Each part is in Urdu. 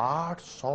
800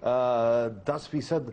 10%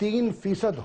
3%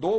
2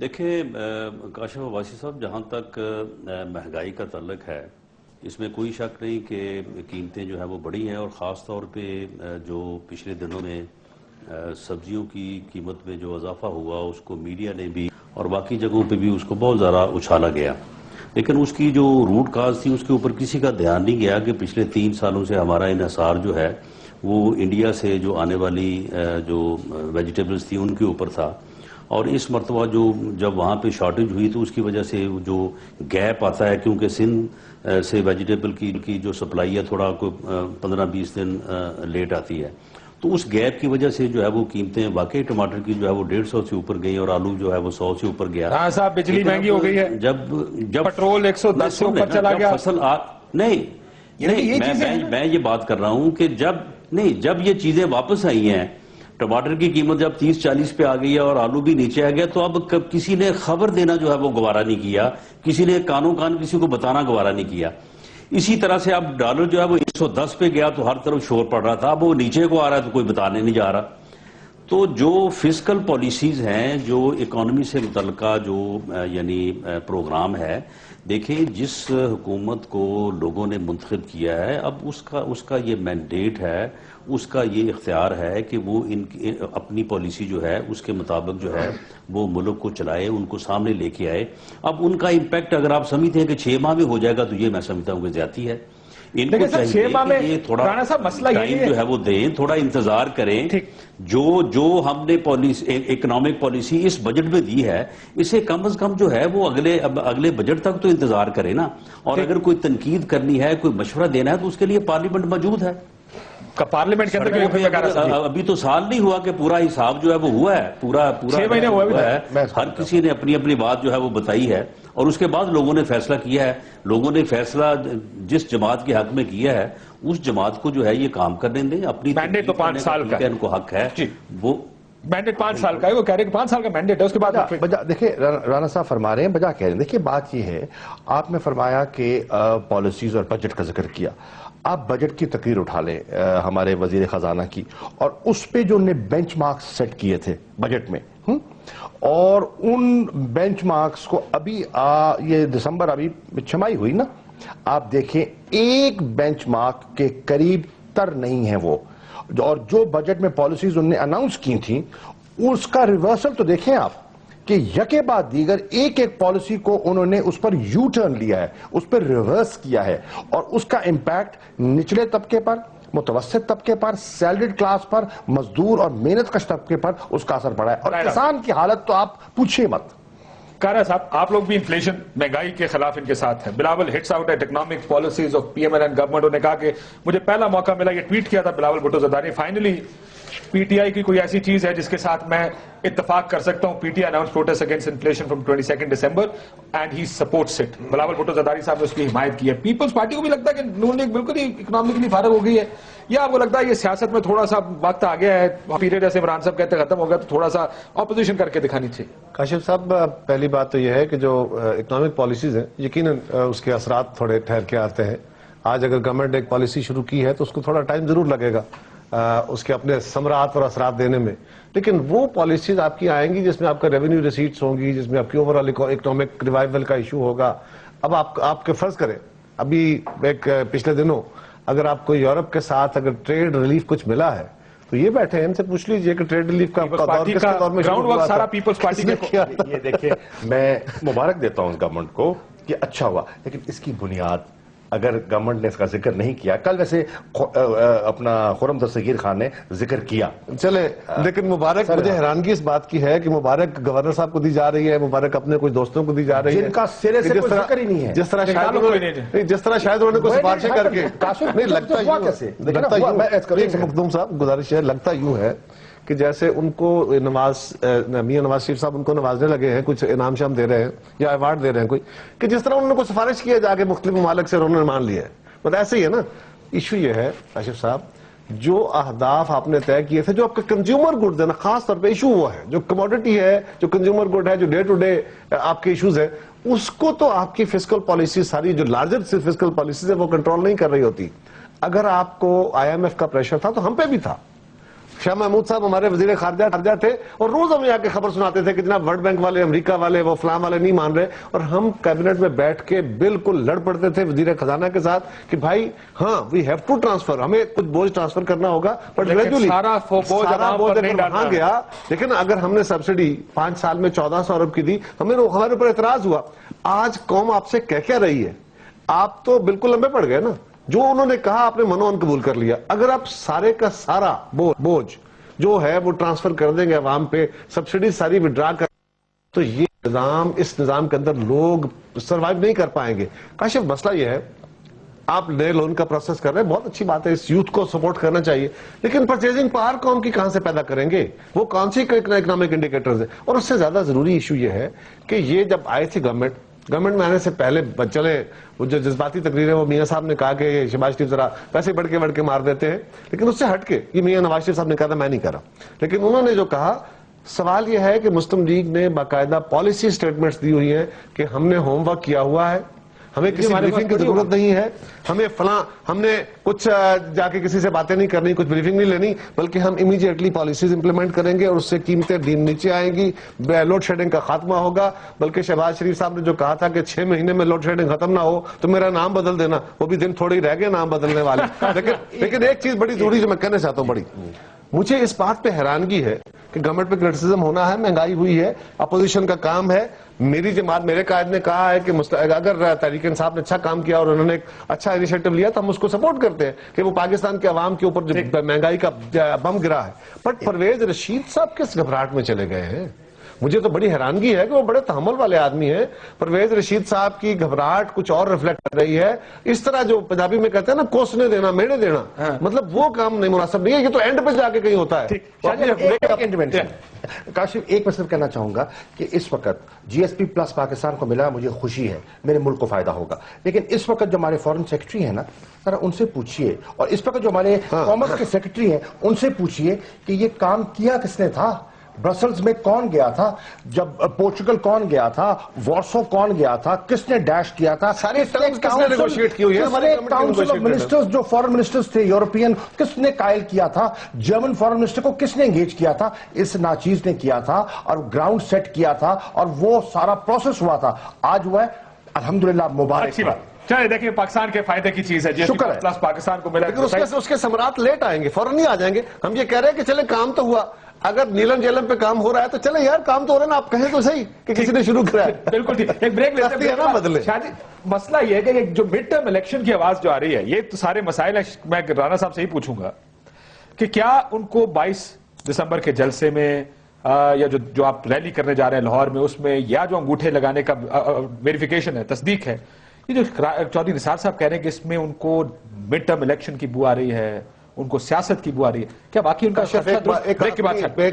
دیکھیں کاشف عباسی صاحب، جہاں تک مہنگائی کا تعلق ہے اس میں کوئی شک نہیں کہ قیمتیں جو ہے وہ بڑی ہیں، اور خاص طور پہ جو پچھلے دنوں میں سبزیوں کی قیمت میں جو اضافہ ہوا اس کو میڈیا نے بھی اور باقی جگہوں پہ بھی اس کو بہت زیادہ اچھالا گیا، لیکن اس کی جو روٹ کاز تھی اس کے اوپر کسی کا دھیان نہیں گیا کہ پچھلے 3 سالوں سے ہمارا انحصار جو ہے وہ انڈیا سے جو آنے والی جو ویجیٹیبلز تھی ان کے اوپر تھا، اور اس مرتبہ جب وہاں پہ شارٹیج ہوئی تو اس کی وجہ سے جو گیپ آتا ہے، کیونکہ سندھ سے ویجیٹیبل کی جو سپلائی ہے تھوڑا کوئی 15-20 دن لیٹ آتی ہے، تو اس گیپ کی وجہ سے جو ہے وہ قیمتیں واقعی ٹماٹر کی جو ہے وہ 150 سے اوپر گئی اور آلو جو ہے وہ 100 سے اوپر گیا۔ ہاں صاحب، بجلی مہنگی ہو گئی ہے، جب پٹرول 110 سے اوپر چلا گیا، میں یہ بات کر رہا ہوں کہ جب یہ چیزیں واپس آئی ہیں، ٹماٹر کی قیمت جب 30-40 پہ آ گئی ہے اور آلو بھی نیچے آ گیا، تو اب کسی نے خبر دینا جو ہے وہ گوارا نہیں کیا، کسی نے کانوں کان کسی کو بتانا گوارا نہیں کیا۔ اسی طرح سے اب ڈالر جو ہے وہ 110 پہ گیا تو ہر طرف شور پڑ رہا تھا، اب وہ نیچے کو آ رہا ہے تو کوئی بتانے نہیں جا رہا۔ تو جو فسکل پالیسیز ہیں، جو اکانومی سے متعلقہ جو یعنی پروگرام ہے، دیکھیں جس حکومت کو لوگوں نے منتخب کیا ہے، اب اس کا یہ مینڈیٹ ہے، اس کا یہ اختیار ہے کہ وہ اپنی پالیسی جو ہے اس کے مطابق جو ہے وہ ملک کو چلائے، ان کو سامنے لے کے آئے۔ اب ان کا امپیکٹ اگر آپ سمجھتے ہیں کہ 6 ماہ میں ہو جائے گا تو یہ میں سمجھتا ہوں کہ زیادتی ہے۔ ان کو چاہیے کہ یہ تھوڑا ٹائم جو ہے وہ دیں، تھوڑا انتظار کریں۔ جو ہم نے اکنامک پالیسی اس بجٹ میں دی ہے، اسے کم از کم جو ہے وہ اگلے بجٹ تک تو انتظار کریں نا، اور اگر کوئی تنقید کرنی ہے، کوئی مشورہ دینا ہے تو اس کے لیے پارلیمنٹ موجود ہے۔ پارلیمنٹ کے اندر ابھی تو سال نہیں ہوا کہ پورا حساب جو ہے وہ ہوا ہے، پورا 6 مہینے ہوا ہے، ہر کسی نے اپنی بات جو ہے وہ بتائی ہے، اور اس کے بعد لوگوں نے فیصلہ کیا ہے۔ لوگوں نے فیصلہ جس جماعت کے حق میں کیا ہے، اس جماعت کو جو ہے یہ کام کرنے دیں۔ اپنی مینڈیٹ تو 5 سال کا ان کو حق ہے، وہ مینڈیٹ 5 سال کا ہے، وہ کہہ رہے ہیں کہ 5 سال کا مینڈیٹ ہے، اس کے بعد دیکھیں رانا صاحب فرما رہے ہیں بجا کہہ رہے ہیں۔ دیکھیں بات یہ ہے، آپ نے فرمایا کہ پالیسیز اور بجٹ کا ذکر کیا، آپ بجٹ کی تقریر اٹھا لیں ہمارے وزیر خزانہ کی، اور اس پہ جو انہیں بینچ مارکس سیٹ کیے تھے بجٹ میں، اور ان بینچ مارکس کو ابھی یہ دسمبر ابھی چھمائی ہوئی نا، آپ دیکھیں ایک بینچ مارک کے قریب تر نہیں ہے وہ، اور جو بجٹ میں پالیسیز انہوں نے اناؤنس کی تھیں اس کا ریورسل تو دیکھیں آپ کہ یکے بعد دیگر ایک پالیسی کو انہوں نے اس پر یو ٹرن لیا ہے، اس پر ریورس کیا ہے، اور اس کا امپیکٹ نچلے طبقے پر، متوسط طبقے پر، سیلریڈ کلاس پر، مزدور اور محنت کش طبقے پر اس کا اثر پڑا ہے، اور کسان کی حالت تو آپ پوچھیں مت۔ کارا صاحب، آپ لوگ بھی انفلیشن، مہنگائی کے خلاف ان کے ساتھ ہیں۔ Bilawal hits out at economic policies of P M L N government. انہوں نے کہا کہ مجھے پہلا موقع ملا، یہ ٹویٹ کیا تھا Bilawal Bhutto Zardari, finally P T I کی کوئی ایسی چیز ہے جس کے ساتھ میں اتفاق کر سکتا ہوں۔ P T I announce protest against inflation from 22 December and he sports it. Bilawal Bhutto Zardari صاحب نے اس کی حمایت کی ہے۔ پیپلز پارٹی کو بھی لگتا ہے کہ نون لیگ بالکل ہی اکنامکلی فارغ ہو گئی ہے، یا آپ کو لگتا ہے یہ سیاست میں تھوڑا سا وقت آ گیا ہے، پیریڈ جیسے عمران صاحب کہتے ختم ہو گیا تو تھوڑا سا اپوزیشن کر کے دکھانی چاہیے؟ کاشف صاحب، پہلی بات تو یہ ہے کہ جو اکنامک پالیسیز ہیں یقیناً اس کے اثرات تھوڑے ٹھہر کے آتے ہیں۔ آج اگر گورنمنٹ ایک پالیسی شروع کی ہے تو اس کو تھوڑا ٹائم ضرور لگے گا اس کے اپنے ثمرات اور اثرات دینے میں، لیکن وہ پالیسیز آپ کی آئیں گی جس میں آپ کا ریونیو ریسیٹس ہوں گی، جس میں آپ کی اوور آل اکنامک ریوائول کا ایشو ہوگا۔ اب آپ کے فرض کریں ابھی ایک پچھلے دنوں اگر آپ کو یورپ کے ساتھ اگر ٹریڈ ریلیف کچھ ملا ہے تو یہ بیٹھے ہیں ان سے پوچھ لیجئے کہ ٹریڈ ریلیف کا دور کس کے دور میں شروع ہوا تھا؟ پیپلز پارٹی نے کیا؟ یہ دیکھیں، میں مبارک دیتا ہوں اس گورنمنٹ کو کہ اچھا ہوا، لیکن اس کی بنیاد اگر گورنمنٹ نے اس کا ذکر نہیں کیا، کل ویسے اپنا خرم دستگیر خان نے ذکر کیا، چلے، لیکن مبارک مجھے حیرانگی اس بات کی ہے کہ مبارک گورنر صاحب کو دی جا رہی ہے، مبارک اپنے کچھ دوستوں کو دی جا رہی ہے جن کا سرے سے کوئی ذکر ہی نہیں ہے، جس طرح شاید انہوں نے کوئی سفارشیں کر کے نہیں لگتا یوں مخدوم صاحب گزارش ہے، لگتا یوں ہے کہ جیسے ان کو میاں نواز شریف صاحب ان کو نوازنے لگے ہیں، کچھ انعام شام دے رہے ہیں یا ایوارڈ دے رہے ہیں کوئی، کہ جس طرح انہوں نے کوئی سفارش کیا جا کے مختلف ممالک سے انہوں نے مان لیا ہے، مطلب ایسے ہی ہے نا۔ ایشو یہ ہے کاشف صاحب، جو اہداف آپ نے طے کیے تھے، جو آپ کا کنزیومر گڈز ہے نا، خاص طور پہ ایشو ہوا ہے جو کموڈٹی ہے، جو کنزیومر گڈ ہے، جو ڈے ٹو ڈے آپ کے ایشوز ہیں، اس کو تو آپ کی فسکل پالیسی ساری جو لارجر فسکل پالیسیز ہے وہ کنٹرول نہیں کر رہی ہوتی۔ اگر آپ کو آئی ایم ایف کا پریشر تھا تو ہم پہ بھی تھا، شاہ محمود صاحب ہمارے وزیر خارجہ تھے اور روز ہمیں آ کے خبر سناتے تھے کہ جناب ورلڈ بینک والے، امریکہ والے، وہ فلاں والے نہیں مان رہے، اور ہم کیبنٹ میں بیٹھ کے بالکل لڑ پڑتے تھے وزیر خزانہ کے ساتھ کہ بھائی ہاں وی ہیو ٹو ٹرانسفر، ہمیں کچھ بوجھ ٹرانسفر کرنا ہوگا، بٹ گریجولی سارا بوجھ وہاں گیا. لیکن اگر ہم نے سبسڈی 5 سال میں 1400 ارب کی دی، ہمارے اوپر اعتراض ہوا. آج قوم آپ سے کہہ رہی ہے، آپ تو بالکل لمبے پڑ گئے نا. جو انہوں نے کہا آپ نے منوان قبول کر لیا. اگر آپ سارے کا سارا بوجھ جو ہے وہ ٹرانسفر کر دیں گے عوام پہ، سبسڈی ساری وڈرا کر، تو یہ نظام، اس نظام کے اندر لوگ سروائیو نہیں کر پائیں گے. کاشف مسئلہ یہ ہے، آپ نئے لون کا پروسیس کر رہے ہیں، بہت اچھی بات ہے، اس یوتھ کو سپورٹ کرنا چاہیے، لیکن پرچیزنگ پاور قوم کی کہاں سے پیدا کریں گے؟ وہ کون سی اکنامک انڈیکیٹرز ہیں؟ اور اس سے زیادہ ضروری ایشو یہ ہے کہ یہ جب آئے تھی گورنمنٹ میں آنے سے پہلے چلے وہ جو جذباتی تقریریں، وہ میاں صاحب نے کہا کہ شہباز شریف ذرا پیسے بڑھ کے مار دیتے ہیں، لیکن اس سے ہٹ کے یہ میاں نواز شریف صاحب نے کہا تھا میں نہیں کر رہا، لیکن انہوں نے جو کہا، سوال یہ ہے کہ مسلم لیگ نے باقاعدہ پالیسی سٹیٹمنٹس دی ہوئی ہیں کہ ہم نے ہوم ورک کیا ہوا ہے، ہمیں کسی بریفنگ کی ضرورت نہیں ہے، ہمیں فلاں، ہم نے کچھ جا کے کسی سے باتیں نہیں کرنی، کچھ بریفنگ نہیں لینی، بلکہ ہم امیڈیٹلی پالیسیز امپلیمنٹ کریں گے اور اس سے قیمتیں نیچے آئیں گی، لوڈ شیڈنگ کا خاتمہ ہوگا. بلکہ شہباز شریف صاحب نے جو کہا تھا کہ 6 مہینے میں لوڈ شیڈنگ ختم نہ ہو تو میرا نام بدل دینا، وہ بھی دن تھوڑے ہی رہ گئے نام بدلنے والے. لیکن ایک چیز بڑی ضروری جو میں کہنا چاہتا ہوں، بڑی مجھے اس بات پہ حیرانگی ہے کہ گورنمنٹ پہ کرٹیسزم ہونا ہے، مہنگائی ہوئی ہے، اپوزیشن کا کام ہے. میری جماعت، میرے قائد نے کہا ہے کہ اگر تحریک انصاف نے اچھا کام کیا اور انہوں نے ایک اچھا انیشیٹو لیا تو ہم اس کو سپورٹ کرتے ہیں کہ وہ پاکستان کے عوام کے اوپر جو مہنگائی کا بم گرا ہے. بٹ پرویز رشید صاحب کس گھبراہٹ میں چلے گئے ہیں؟ مجھے تو بڑی حیرانگی ہے کہ وہ بڑے تحمل والے آدمی ہیں. پرویز رشید صاحب کی گھبراہٹ کچھ اور ریفلیکٹ کر رہی ہے. اس طرح جو پنجابی میں کہتے ہیں نا کوسنے دینا، میڑے دینا، مطلب وہ کام نہیں مناسب نہیں ہے. یہ تو اینڈ پہ جا کے کہیں ہوتا ہے. کاشف ایک میں صرف کہنا چاہوں گا کہ اس وقت جی ایس پی پلس پاکستان کو ملا، مجھے خوشی ہے، میرے ملک کو فائدہ ہوگا. لیکن اس وقت جو ہمارے فورن سیکرٹری ہیں نا، ذرا ان سے پوچھئے، اور اس وقت جو ہمارے کامرس کے سیکرٹری ہیں ان سے پوچھئے کہ یہ کام کیا کس نے تھا؟ برسلز میں کون گیا تھا؟ جب پورچگل کون گیا تھا؟ وارسو کون گیا تھا؟ کس نے ڈیش کیا تھا؟ ساری ٹرمز کس نے نیگوشیٹ کی ہوئی ہے؟ ہمارے کاؤنسل آف منسٹرز جو فورن منسٹرز تھے یورپین، کس نے قائل کیا تھا؟ جرمن فورن منسٹر کو کس نے انگیج کیا تھا؟ اس ناچیز نے کیا تھا اور گراؤنڈ سیٹ کیا تھا اور وہ سارا پروسیس ہوا تھا. آج ہوا ہے، الحمدللہ، مبارک. اچھی بات. چلے دیکھیں، پاکستان کے فائدے کی چیز ہے، شکر ہے پلس پاکستان کو ملا، لیکن اس کے ثمرات لیٹ آئیں گے، فوراً نہیں آ جائیں گے. ہم یہ کہہ رہے ہیں کہ چلے کام تو ہوا، اگر نیلم جیلم پہ کام ہو رہا ہے تو چلے یار کام تو ہو رہا ہے نا، آپ کہیں تو صحیح کہ کسی نے شروع کرا ہے. بالکل ٹھیک. ایک بریک لیتے ہیں نا بدلے. مسئلہ یہ ہے کہ جو مڈ ٹرم الیکشن کی آواز جو آ رہی ہے، یہ تو سارے مسائل ہیں. میں رانا صاحب سے ہی پوچھوں گا کہ کیا ان کو 22 دسمبر کے جلسے میں یا جو آپ ریلی کرنے جا رہے ہیں لاہور میں، اس میں یا جو انگوٹھے لگانے کا ویریفیکیشن ہے، تصدیق ہے، یہ جو چودھری نثار صاحب کہہ رہے ہیں کہ اس میں ان کو مڈ ٹرم الیکشن کی بو آ رہی ہے، ان کو سیاست کی بو آ رہی ہے، کیا باقی ان کا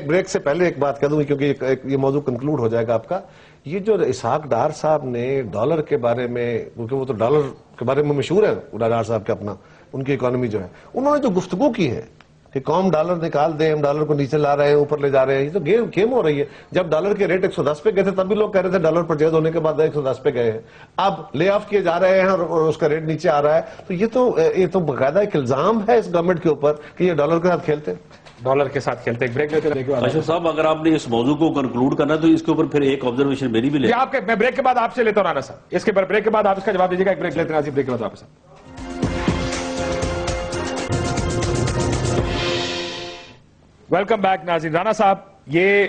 بریک سے پہلے ایک بات کہہ دوں کیونکہ یہ موضوع کنکلوڈ ہو جائے گا آپ کا. یہ جو اسحاق ڈار صاحب نے ڈالر کے بارے میں، کیونکہ وہ تو ڈالر کے بارے میں مشہور ہے ڈار صاحب کا، اپنا ان کی اکانومی جو ہے، انہوں نے جو گفتگو کی ہے کہ قوم ڈالر نکال دیں، ہم ڈالر کو نیچے لا رہے ہیں، اوپر لے جا رہے ہیں، یہ تو گیم ہو رہی ہے. جب ڈالر کے ریٹ 110 پہ گئے تھے تب بھی لوگ کہہ رہے تھے ڈالر پرچیز ہونے کے بعد 110 پہ گئے ہیں. اب لے آف کیے جا رہے ہیں اور اس کا ریٹ نیچے آ رہا ہے. تو یہ تو باقاعدہ ایک الزام ہے اس گورنمنٹ کے اوپر کہ یہ ڈالر کے ساتھ کھیلتے ہیں. ڈالر کے ساتھ کھیلتے ہیں. بریک لیتے ہیں. اشرف صاحب، اگر آپ نے اس موضوع کو کنکلوڈ کرنا تو اس کے اوپر پھر ایک آبزرویشن میری بھی لے. میں بریک کے بعد آپ سے لیتا ہوں رانا صاحب، اس کے بریک کے بعد آپ اس کا جواب دیجیے گا. ایک بریک لیتے ہیں، بریک کے بعد واپس. ویلکم بیک ناظرین. رانا صاحب، یہ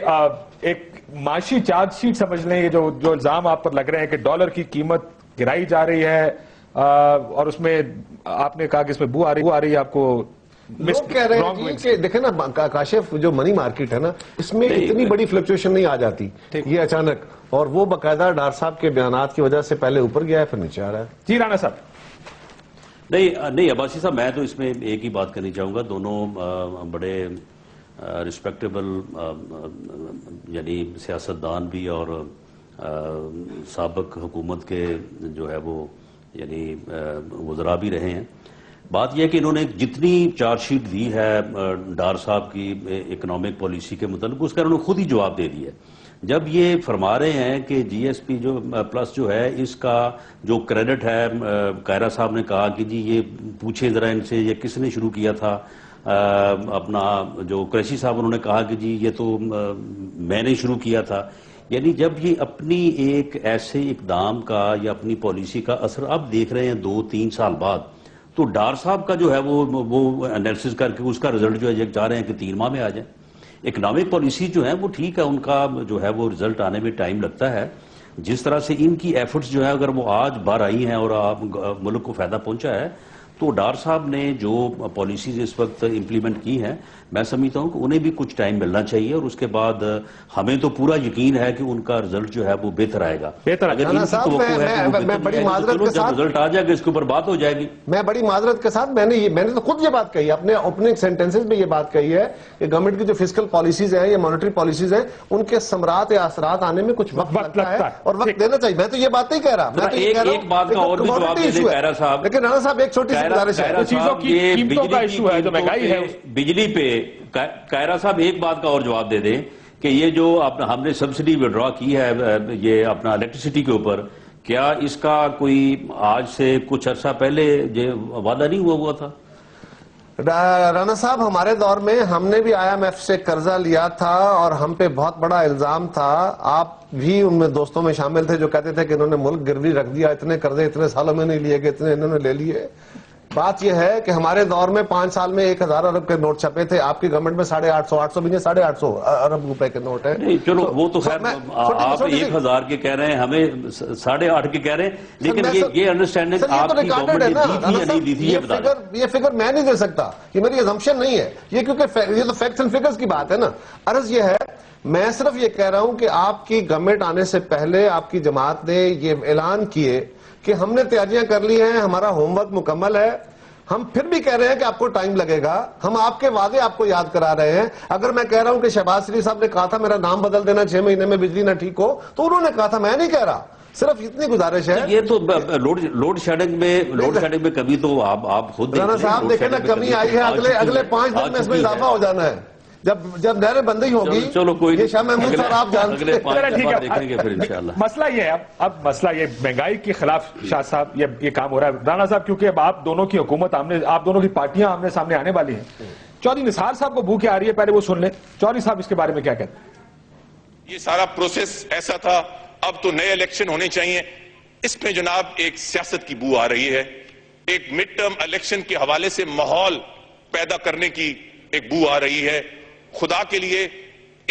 ایک معاشی چارج شیٹ سمجھ لیں، یہ جو الزام آپ پر لگ رہے ہیں کہ ڈالر کی قیمت گرائی جا رہی ہے اور اس میں آپ نے کہا کہ اس میں بو آ رہی ہے آپ کو. لوگ کہہ رہے ہیں کہ دیکھیں نا کاشف، جو منی مارکیٹ ہے نا، اس میں اتنی بڑی فلکچویشن نہیں آ جاتی یہ اچانک، اور وہ باقاعدہ ڈار صاحب کے بیانات کی وجہ سے پہلے اوپر گیا ہے پھر نیچے آ رہا ہے. جی رانا صاحب. نہیں عباسی صاحب، میں تو اس میں ایک ہی بات کرنی چاہوں گا. دونوں بڑے رسپیکٹیبل یعنی سیاستدان بھی اور سابق حکومت کے جو ہے وہ یعنی وزراء بھی رہے ہیں. بات یہ ہے کہ انہوں نے جتنی چارج شیٹ دی ہے ڈار صاحب کی اکنامک پالیسی کے متعلق، اس کا انہوں نے خود ہی جواب دے دیا ہے. جب یہ فرما رہے ہیں کہ جی ایس پی جو پلس جو ہے اس کا جو کریڈٹ ہے، کائرہ صاحب نے کہا کہ جی یہ پوچھیں ذرا ان سے یہ کس نے شروع کیا تھا، اپنا جو قریشی صاحب انہوں نے کہا کہ جی یہ تو میں نے شروع کیا تھا. یعنی جب یہ اپنی ایک ایسے اقدام کا یا اپنی پالیسی کا اثر اب دیکھ رہے ہیں 2-3 سال بعد، تو ڈار صاحب کا جو ہے وہ انالیسس کر کے اس کا رزلٹ جو ہے یہ چاہ رہے ہیں کہ 3 ماہ میں آ جائیں. اکنامک پالیسی جو ہے وہ ٹھیک ہے، ان کا جو ہے وہ رزلٹ آنے میں ٹائم لگتا ہے. جس طرح سے ان کی ایفرٹس جو ہے اگر وہ آج بار آئی ہیں اور ملک کو فائدہ پہنچا ہے، تو ڈار صاحب نے جو پالیسیز اس وقت امپلیمنٹ کی ہیں، میں سمجھتا ہوں کہ انہیں بھی کچھ ٹائم ملنا چاہیے، اور اس کے بعد ہمیں تو پورا یقین ہے کہ ان کا رزلٹ جو ہے وہ بہتر آئے گا. اگر ان کی توقع ہے کہ وہ بہتر آئے گا تو جب رزلٹ آ جائے گا اس کے اوپر بات ہو جائے گی. میں بڑی معذرت کے ساتھ میں نے تو خود یہ بات کہی، اپنے اوپننگ سینٹنسز میں یہ بات کہی ہے کہ گورنمنٹ کی جو فسکل پالیسیز ہیں یا مانیٹری پالیسیز ہیں، ان کے ثمرات یا اثرات آنے میں کچھ وقت لگتا ہے اور وقت دینا چاہیے. میں تو یہ بات نہیں کہہ رہا، میں تو یہ کہہ رہا ہوں ایک بات کا اور بھی جواب دے دیں کائرہ صاحب. لیکن رانا صاحب ایک چھوٹی سی گزارش ہے، بجلی پہ کائرہ صاحب ایک بات کا اور جواب دے دیں کہ یہ جو ہم نے سبسڈی وڈرا کی ہے یہ اپنا الیکٹریسٹی کے اوپر، کیا اس کا کوئی آج سے کچھ عرصہ پہلے یہ وعدہ نہیں ہوا تھا؟ رانا صاحب ہمارے دور میں ہم نے بھی IMF سے قرضہ لیا تھا اور ہم پہ بہت بڑا الزام تھا، آپ بھی ان میں دوستوں میں شامل تھے جو کہتے تھے کہ انہوں نے ملک گروی رکھ دیا، اتنے قرضے اتنے سالوں میں نہیں لیے گئے، اتنے انہوں نے لے لیے. بات یہ ہے کہ ہمارے دور میں 5 سال میں 1000 ارب کے نوٹ چھپے تھے، آپ کی گورنمنٹ میں 850 بھی نہیں 850 ارب روپے کے نوٹ ہیں. چلو وہ تو خیر آپ 1000 کے کہہ رہے ہیں، ہمیں 8.5 کے کہہ رہے ہیں، لیکن یہ انڈرسٹینڈنگ آپ کی گورنمنٹ نے دی تھی یا نہیں دی تھی یہ بتا دیں. یہ فگر میں نہیں دے سکتا، یہ میری ازمپشن نہیں ہے، یہ کیونکہ یہ تو فیکٹس اینڈ فگرز کی بات ہے نا. عرض یہ ہے، میں صرف یہ کہہ رہا ہوں کہ آپ کی گورنمنٹ آنے سے پہلے آپ کی جماعت نے یہ اعلان کیے کہ ہم نے تیاریاں کر لی ہیں، ہمارا ہوم ورک مکمل ہے. ہم پھر بھی کہہ رہے ہیں کہ آپ کو ٹائم لگے گا، ہم آپ کے وعدے آپ کو یاد کرا رہے ہیں. اگر میں کہہ رہا ہوں کہ شہباز شریف صاحب نے کہا تھا میرا نام بدل دینا 6 مہینے میں بجلی نہ ٹھیک ہو، تو انہوں نے کہا تھا، میں نہیں کہہ رہا. صرف اتنی گزارش ہے. یہ تو لوڈ شیڈنگ میں کبھی تو آپ خود رانا صاحب دیکھیں نا، کمی آئی ہے، اگلے 5 دن میں اس میں اضافہ ہو جانا ہے. جب نہریں بندی ہوگی، چلو کوئی یہ شاہ محمود صاحب آپ جانتے ہیں. دیکھیں گے پھر انشاءاللہ. مسئلہ یہ ہے، اب مسئلہ یہ مہنگائی کے خلاف شاہ صاحب یہ کام ہو رہا ہے. رانا صاحب کیونکہ اب آپ دونوں کی حکومت آپ دونوں کی پارٹیاں آمنے سامنے آنے والی ہیں، چودھری نثار صاحب کو بھوک آ رہی ہے، پہلے وہ سن لیں. چودھری صاحب اس کے بارے میں کیا کہتے ہیں؟ یہ سارا پروسیس ایسا تھا، اب تو نئے الیکشن ہونے چاہیے. اس میں جناب ایک سیاست کی بو آ رہی ہے، ایک مڈ ٹرم الیکشن کے حوالے سے ماحول پیدا کرنے کی ایک بو آ رہی ہے. خدا کے لیے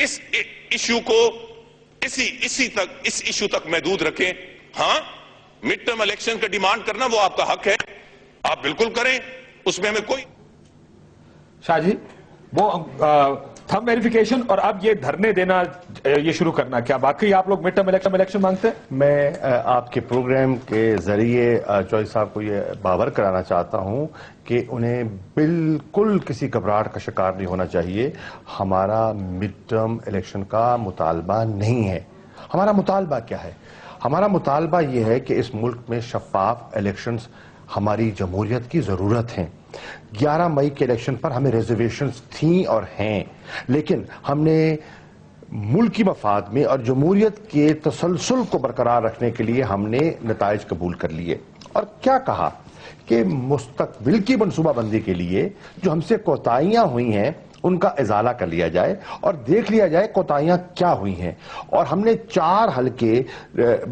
اس ایشو کو اس ایشو تک محدود رکھیں. ہاں، مڈ ٹرم الیکشن کا ڈیمانڈ کرنا وہ آپ کا حق ہے، آپ بالکل کریں، اس میں ہمیں کوئی. شاہ جی، وہ تھم ویریفیکیشن اور اب یہ دھرنے دینا یہ شروع کرنا، کیا باقی آپ لوگ مڈ ٹرم الیکشن مانگتے ہیں؟ میں آپ کے پروگرام کے ذریعے چوہدری صاحب کو یہ باور کرانا چاہتا ہوں کہ انہیں بالکل کسی گھبراہٹ کا شکار نہیں ہونا چاہیے. ہمارا مڈ ٹرم الیکشن کا مطالبہ نہیں ہے. ہمارا مطالبہ کیا ہے؟ ہمارا مطالبہ یہ ہے کہ اس ملک میں شفاف الیکشنز ہماری جمہوریت کی ضرورت ہیں. 11 مئی کے الیکشن پر ہمیں ریزرویشنز تھیں اور ہیں، لیکن ہم نے ملکی مفاد میں اور جمہوریت کے تسلسل کو برقرار رکھنے کے لیے ہم نے نتائج قبول کر لیے اور کیا کہا کہ مستقبل کی منصوبہ بندی کے لیے جو ہم سے کوتاہیاں ہوئی ہیں ان کا ازالہ کر لیا جائے اور دیکھ لیا جائے کوتاہیاں کیا ہوئی ہیں. اور ہم نے 4 حلقے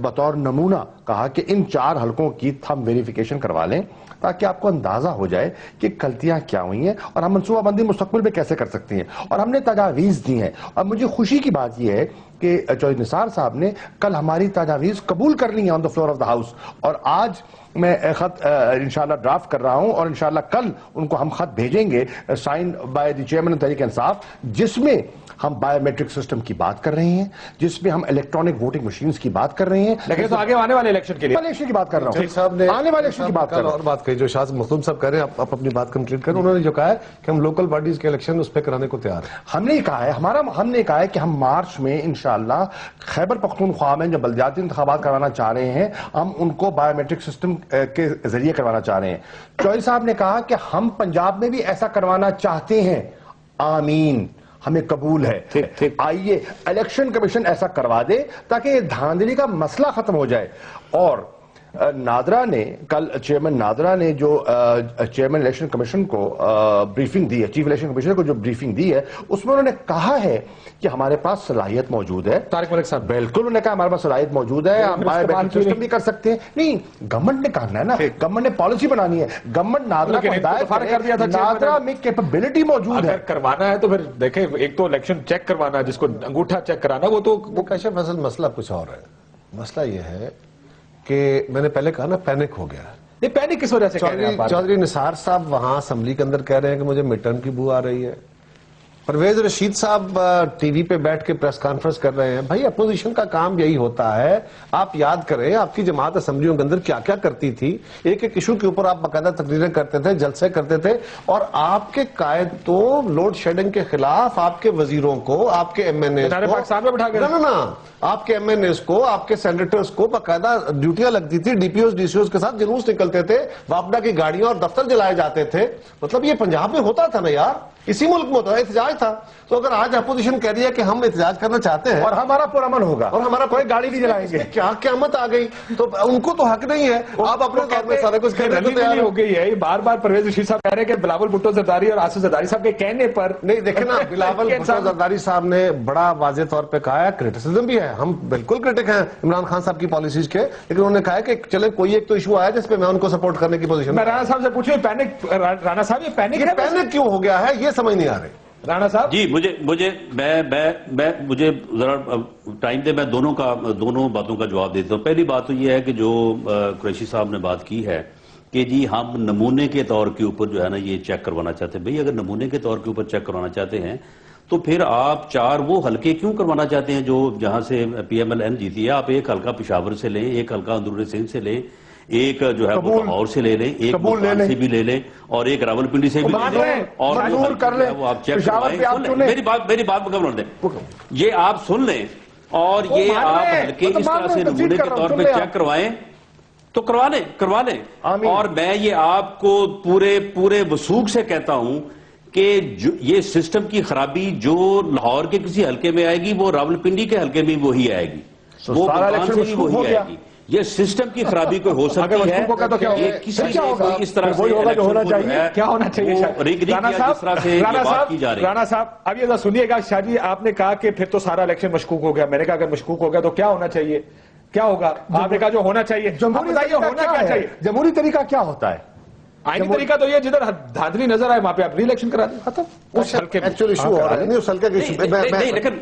بطور نمونہ کہا کہ ان 4 حلقوں کی تھم ویریفیکیشن کروا لیں تاکہ آپ کو اندازہ ہو جائے کہ غلطیاں کیا ہوئی ہیں اور ہم منصوبہ بندی مستقبل میں کیسے کر سکتے ہیں. اور ہم نے تجاویز دی ہیں. اور مجھے خوشی کی بات یہ ہے کہ چوہدری نثار صاحب نے کل ہماری تجاویز قبول کر لی ہیں on the floor of the house, اور آج میں خط انشاءاللہ ڈرافٹ کر رہا ہوں اور انشاءاللہ کل ان کو ہم خط بھیجیں گے sign by the chairman Tehreek Insaf, جس میں ہم بایو میٹرک سسٹم کی بات کر رہے ہیں، جس میں ہم الیکٹرانک ووٹنگ مشینز کی بات کر رہے ہیں. لیکن تو آگے آنے والے الیکشن کے لیے الیکشن کی بات کر رہا ہوں صاحب نے آنے والے الیکشن کی بات کر رہا ہوں. اور بات کہی جو شاہ مخدوم صاحب کہہ رہے ہیں، آپ اپنی بات کمپلیٹ کریں. انہوں نے جو کہا ہے کہ ہم لوکل باڈیز کے الیکشن اس پہ کرانے کو تیار ہیں. ہم نے کہا ہے ہم نے کہا ہے کہ ہم مارچ میں انشاءاللہ خیبر پختونخوا میں جو بلدیاتی انتخابات کروانا چاہ رہے ہیں ہم ان کو بایو میٹرک سسٹم کے ذریعے کروانا چاہ رہے ہیں. چوہدری صاحب نے کہا کہ ہم پنجاب میں بھی ایسا کروانا چاہتے ہیں. آمین. ہمیں قبول ہے. آئیے الیکشن کمیشن ایسا کروا دے تاکہ یہ دھاندلی کا مسئلہ ختم ہو جائے. اور نادرا نے کل چیئرمین نادرا نے جو چیئرمین الیکشن کمیشن کو بریفنگ دی ہے, چیف الیکشن کمیشنر کو جو بریفنگ دی ہے, اس میں انہوں نے کہا ہے کہ ہمارے پاس صلاحیت موجود ہے. طارق ملک صاحب بالکل انہوں نے کہا ہمارے پاس صلاحیت موجود ہے, ہم بائی بیٹنگ سسٹم بھی کر سکتے ہیں. نہیں, گورنمنٹ نے کرنا ہے نا, گورنمنٹ نے پالیسی بنانی ہے, گورنمنٹ نادرا کو ہدایت کرے, نادرا میں کیپیبلٹی موجود ہے. اگر کروانا ہے تو پھر دیکھیں, ایک تو الیکشن چیک کروانا ہے, جس کو انگوٹھا چیک کرانا, وہ تو کاشف اصل مسئلہ کچھ اور ہے. مسئلہ یہ ہے کہ میں نے پہلے کہا نا پینک ہو گیا. یہ پینک کس وجہ سے کہہ رہے ہیں؟ چودھری نثار صاحب وہاں اسمبلی کے اندر کہہ رہے ہیں کہ مجھے مڈ ٹرم کی بو آ رہی ہے. پرویز رشید صاحب ٹی وی پہ بیٹھ کے پریس کانفرنس کر رہے ہیں. بھائی اپوزیشن کا کام یہی ہوتا ہے. آپ یاد کریں آپ کی جماعت اسمبلیوں کے اندر کیا کیا کرتی تھی. ایک ایک ایشو کے اوپر آپ باقاعدہ تقریریں کرتے تھے, جلسے کرتے تھے, اور آپ کے قائد تو لوڈ شیڈنگ کے خلاف آپ کے وزیروں کو, آپ کے ایم این اے آپ کے ایم این ایز کو, آپ کے سینیٹرز کو باقاعدہ ڈیوٹیاں لگتی تھی. D P Os D C Os کے ساتھ جلوس نکلتے تھے, واپڈا کی گاڑیاں اور دفتر جلائے جاتے تھے. مطلب یہ پنجاب میں ہوتا تھا نا یار, اسی ملک میں ہوتا ہے, احتجاج تھا. تو اگر آج اپوزیشن کہہ رہی ہے کہ ہم احتجاج کرنا چاہتے ہیں اور ہمارا پرامن ہوگا اور ہمارا کوئی گاڑی نہیں جلائیں گے, کیا قیامت آ گئی, تو ان کو تو حق نہیں ہے. آپ اپنے دور میں سارے کچھ کہنے کو تیار ہو گئی ہے. بار بار پرویز رشید صاحب کہہ رہے ہیں کہ بلاول بھٹو زرداری اور آصف زرداری صاحب کے کہنے پر, نہیں دیکھیں نا, بلاول بھٹو زرداری صاحب نے بڑا واضح طور پہ کہا ہے, کرٹیسزم بھی ہے, ہم بالکل کرٹک ہیں عمران خان صاحب کی پالیسیز کے, لیکن انہوں نے کہا ہے کہ چلے کوئی ایک تو ایشو آیا جس پہ میں ان کو سپورٹ کرنے کی پوزیشن. میں رانا صاحب سے پوچھوں, پینک رانا صاحب یہ پینک کیوں ہو گیا ہے, یہ سمجھ نہیں آ رہی. رانا صاحب جی مجھے ذرا ٹائم دے, میں دونوں باتوں کا جواب دیتا ہوں. پہلی بات تو یہ ہے کہ جو قریشی صاحب نے بات کی ہے کہ جی ہم نمونے کے طور کے اوپر جو ہے نا یہ چیک کروانا چاہتے ہیں. بھئی اگر نمونے کے طور کے اوپر چیک کروانا چاہتے ہیں تو پھر آپ 4 وہ حلقے کیوں کروانا چاہتے ہیں جو جہاں سے پی ایم ایل این جیتی ہے. آپ ایک حلقہ پشاور سے لیں, ایک حلقہ اندرون سندھ سے لیں, ایک جو ہے وہ لاہور سے لے لیں, ایک ملتان سے بھی لے لیں, اور ایک راولپنڈی سے بھی لے لیں, اور وہ آپ چیک کروائیں. میری بات مکمل ہونے دیں, یہ آپ سن لیں, اور یہ آپ حلقے اس طرح سے نمونے کے طور پہ چیک کروائیں تو کروا لیں. اور میں یہ آپ کو پورے وثوق سے کہتا ہوں کہ یہ سسٹم کی خرابی جو لاہور کے کسی حلقے میں آئے گی وہ راولپنڈی کے حلقے میں وہی آئے گی, وہ ملتان سے بھی وہی آئے گی. یہ سسٹم کی خرابی کوئی ہو سکتی ہے, یہ کسی نے کوئی اس طرح سے کیا ہونا چاہیے رانا صاحب. اب یہ سنیے گا, شاہ جی آپ نے کہا کہ پھر تو سارا الیکشن مشکوک ہو گیا. میں نے کہا اگر مشکوک ہو گیا تو کیا ہونا چاہیے, کیا ہوگا؟ آپ نے کہا جو ہونا چاہیے. جمہوری طریقہ کیا ہوتا ہے؟ آئینی طریقہ تو یہ جدھر دھاندلی نظر آئے وہاں پہ آپ ری الیکشن کرا دیں, ختم. اس حلقے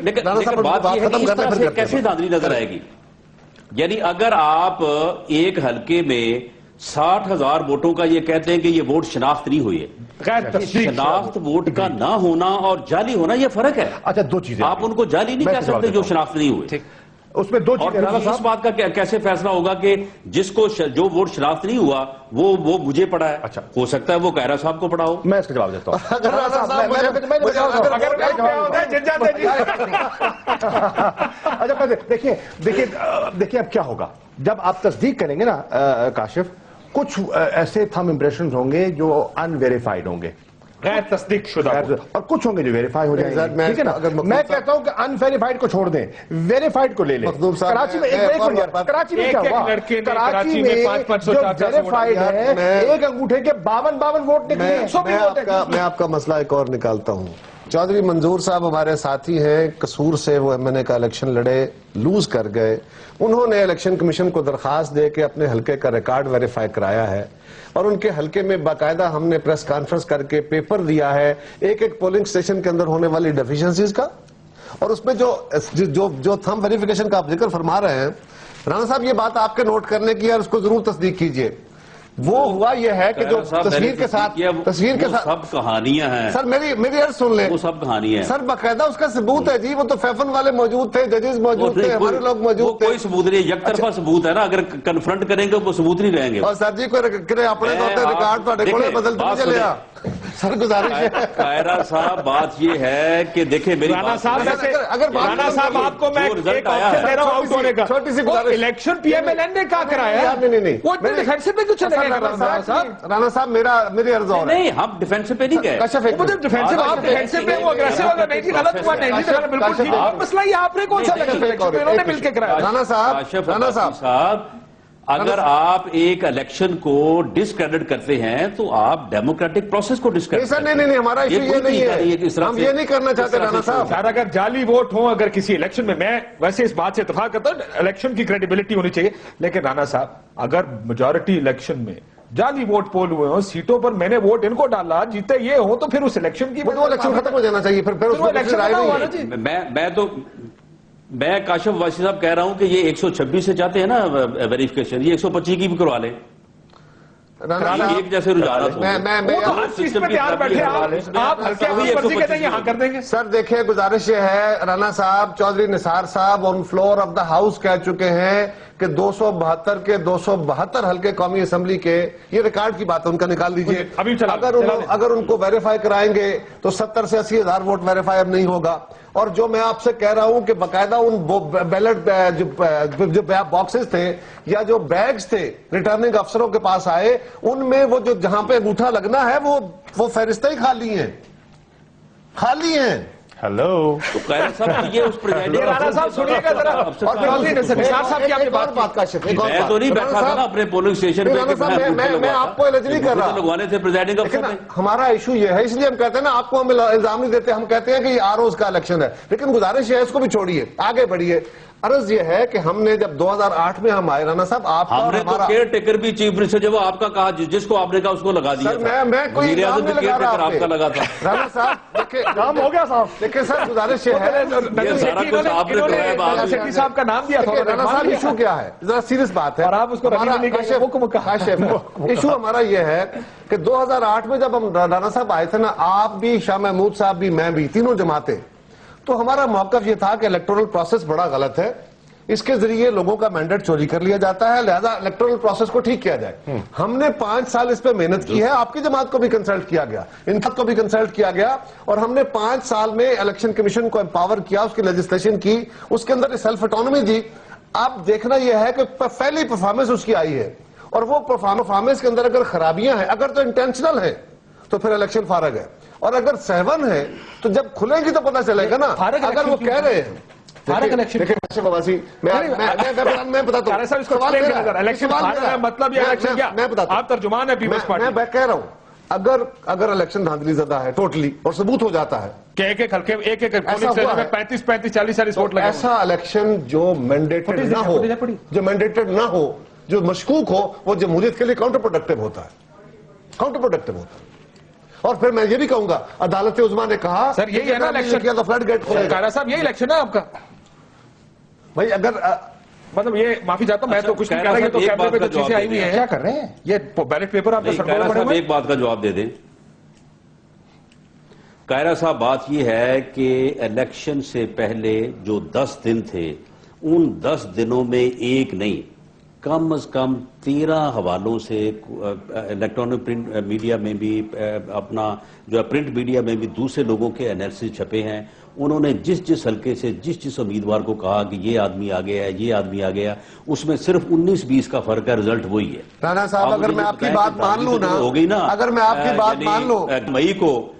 لیکن بات یہ ہے کیسے دھاندلی نظر آئے گی. یعنی اگر آپ ایک حلقے میں 60,000 ووٹوں کا یہ کہتے ہیں کہ یہ ووٹ شناخت نہیں ہوئی ہے, شناخت ووٹ کا نہ ہونا اور جعلی ہونا یہ فرق ہے. اچھا, 2 چیزیں آپ ان کو جعلی نہیں کہہ سکتے جو شناخت نہیں ہوئے. اس میں 2 چیزیں, اس بات کا کیسے فیصلہ ہوگا کہ جس کو جو ووٹ شناخت نہیں ہوا وہ مجھے پڑا ہے. اچھا, ہو سکتا ہے وہ قاہرہ صاحب کو پڑا ہو. میں اس کا جواب دیتا ہوں. اچھا دیکھیں اب کیا ہوگا جب آپ تصدیق کریں گے نا کاشف. کچھ ایسے تھم امپریشنز ہوں گے جو ان ویریفائیڈ ہوں گے, غیر تصدیق شدہ, اور کچھ ہوں گے جو ویریفائی ہو جائیں گے. ٹھیک ہے نا, میں کہتا ہوں کہ ان ویریفائیڈ کو چھوڑ دیں, ویریفائیڈ کو لے لیں. کراچی میں کراچی میں کیا ہوا, کراچی میں جو ویریفائیڈ ہے ایک انگوٹھے کے 52 ووٹ نکلے. میں آپ کا مسئلہ ایک اور نکالتا ہوں. چودھری منظور صاحب ہمارے ساتھی ہیں, قصور سے وہ ایم این اے کا الیکشن لڑے, لوز کر گئے. انہوں نے الیکشن کمیشن کو درخواست دے کے اپنے حلقے کا ریکارڈ ویریفائی کرایا ہے, اور ان کے حلقے میں باقاعدہ ہم نے پریس کانفرنس کر کے پیپر دیا ہے ایک پولنگ سٹیشن کے اندر ہونے والی ڈیفیشنسیز کا. اور اس میں جو تھم ویریفیکیشن کا آپ ذکر فرما رہے ہیں, رانا صاحب یہ بات آپ کے نوٹ کرنے کی ہے اور اس کو ضرور تصدیق کیجئے. وہ ہوا یہ ہے کہ جو تصویر کے ساتھ سب کہانیاں ہیں. سر میری عرض سن لیں, وہ سب کہانیاں ہیں سر, باقاعدہ اس کا ثبوت ہے جی. وہ تو فیفن والے موجود تھے, ججز موجود تھے, ہمارے لوگ موجود تھے. کوئی ثبوت نہیں, یک طرفہ ثبوت ہے نا. اگر کنفرنٹ کریں گے وہ ثبوت نہیں رہیں گے. اور سر جی کوئی اپنے ریکارڈ تو کھولے بدلتے نہیں چلے آ. سر گزارش ہے قاہرہ صاحب, بات یہ ہے کہ دیکھیں میری رانا صاحب آپ کو میں ایک آپشن دے رہا ہوں آؤٹ ہونے کا. چھوٹی سی گزارش, election P M L N نے کہا کرایا, نہیں وہ اتنے ڈیفینسو میں کچھ چلے رانا صاحب میری عرض اور نہیں ہم ڈیفینسو پہ نہیں گئے. کاشف ایک ڈیفینسو آپ ڈیفینسو پہ وہ اگریسو والا نہیں تھی غلط ہوا نہیں تھی بالکل ٹھیک ہے. مسئلہ یہ آپ نے کون سا انہوں نے مل کے کرایا. رانا صاحب اگر آپ ایک الیکشن کو ڈسکریڈٹ کرتے ہیں تو آپ ڈیموکریٹک پروسیس کو ڈسکریڈٹ کرتے ہیں. نہیں ہمارا ایشو یہ نہیں ہے, ہم یہ نہیں کرنا چاہتے رانا صاحب. سر اگر جعلی ووٹ ہوں اگر کسی الیکشن میں ویسے اس بات سے اتفاق کرتا ہوں الیکشن کی کریڈیبلٹی ہونی چاہیے, لیکن رانا صاحب اگر میجورٹی الیکشن میں جعلی ووٹ پول ہوئے ہوں, سیٹوں پر میں نے ووٹ ان کو ڈالا, جیتے یہ ہو تو پھر اس الیکشن کی وہ الیکشن ختم ہو جانا چاہیے. میں کاشف واسی صاحب کہہ رہا ہوں کہ یہ 126 سے چاہتے ہیں نا ویریفیکیشن, یہ 125 کی بھی کروا لیں. ایک جیسے رجحانات سر دیکھیں گزارش یہ ہے, رانا صاحب چودھری نثار صاحب on floor of the house کہہ چکے ہیں کہ 272 کے 272 حلقے قومی اسمبلی کے, یہ ریکارڈ کی بات ہے ان کا, نکال دیجئے. اگر ان کو ویریفائی کرائیں گے تو 70 سے 80 ہزار ووٹ ویریفائی اب نہیں ہوگا. اور جو میں آپ سے کہہ رہا ہوں کہ باقاعدہ ان بیلٹ جو باکسز تھے یا جو بیگز تھے ریٹرننگ افسروں کے پاس آئے, ان میں وہ جو جہاں پہ انگوٹھا لگنا ہے وہ فہرستیں ہی خالی ہیں. ہیلو تو قائرہ صاحب یہ اس پریزائڈنگ رانا صاحب سنیے گا ذرا, اور نثار صاحب کی آپ نے بات بات کاشف میں تو نہیں بیٹھا تھا نا اپنے پولنگ اسٹیشن پہ, میں آپ کو الرجی نہیں کر رہا, لگوانے تھے پریزائڈنگ افسر نے. ہمارا ایشو یہ ہے, اس لیے ہم کہتے ہیں نا آپ کو ہم الزام نہیں دیتے, ہم کہتے ہیں کہ یہ آروز کا الیکشن ہے. لیکن گزارش ہے اس کو بھی چھوڑیے, آگے بڑھیے. عرض یہ ہے کہ ہم نے جب 2008 میں ہم آئے رانا صاحب, آپ ہم نے تو کیئر ٹیکر بھی چیف منسٹر جو آپ کا کہا, جس کو آپ نے کہا اس کو لگا دیا تھا. میں کوئی الزام نہیں لگا رہا آپ کا لگا تھا. رانا صاحب کام ہو گیا صاحب. دیکھیں سر گزارش یہ ہے, صاحب کا نام دیا تھا. رانا صاحب ایشو کیا ہے, ذرا سیریس بات ہے, اور آپ اس کو ایشو ہمارا یہ ہے کہ 2008 میں جب ہم رانا صاحب آئے تھے نا, آپ بھی شاہ محمود صاحب بھی میں بھی, تینوں جماعتیں, تو ہمارا موقف یہ تھا کہ الیکٹورل پروسیس بڑا غلط ہے, اس کے ذریعے لوگوں کا مینڈیٹ چوری کر لیا جاتا ہے, لہذا الیکٹورل پروسیس کو ٹھیک کیا جائے. ہم نے 5 سال اس پہ محنت کی ہے, آپ کی جماعت کو بھی کنسلٹ کیا گیا, ان کو بھی کنسلٹ کیا گیا, اور ہم نے 5 سال میں الیکشن کمیشن کو امپاور کیا, اس کی لیجسلیشن کی, اس کے اندر سیلف اٹانومی دی. اب دیکھنا یہ ہے کہ پہلی پرفارمنس اس کی آئی ہے, اور وہ پرفارمنس کے اندر اگر خرابیاں ہیں, اگر تو انٹینشنل ہیں تو پھر الیکشن فارغ ہے, اور اگر سہون ہے تو جب کھلیں گی تو پتہ چلے گا نا. اگر وہ کہہ رہے ہیں آپ ترجمان ہیں پیپلز پارٹی, میں کہہ رہا ہوں اگر الیکشن دھاندلی زدہ ہے ٹوٹلی اور ثبوت ہو جاتا ہے کہ ایک حلقے ایک 35 40 ووٹ لگے, ایسا الیکشن جو مینڈیٹڈ نہ ہو, جو مشکوک ہو, وہ جمہوریت کے لیے کاؤنٹر پروڈکٹیو ہوتا ہے. اور پھر میں یہ بھی کہوں گا, عدالت عظمیٰ نے کہا سر یہی ہے نا الیکشن, فلڈ گیٹ کھولے گا. صاحب یہی الیکشن ہے آپ کا بھائی, اگر مطلب یہ معافی چاہتا ہوں, میں تو کچھ نہیں کہہ رہا, یہ تو کیمرے پہ جو چیزیں آئی ہوئی ہیں. کیا کر رہے ہیں یہ بیلٹ پیپر آپ کے سر پر پڑے ہوئے. ایک بات کا جواب دے دیں قائرہ صاحب. بات یہ ہے کہ الیکشن سے پہلے جو 10 دن تھے, ان 10 دنوں میں ایک نہیں کم از کم 13 حوالوں سے الیکٹرانک پرنٹ میڈیا میں بھی, اپنا جو پرنٹ میڈیا میں بھی دوسرے لوگوں کے انالیسس چھپے ہیں. انہوں نے جس حلقے سے جس امیدوار کو کہا کہ یہ آدمی آ گیا ہے, یہ آدمی آ گیا, اس میں صرف 19-20 کا فرق ہے, رزلٹ وہی ہے. رانا صاحب اگر میں آپ کی بات مان لوں نا, اگر میں آپ کی بات مان لوں, مئی کو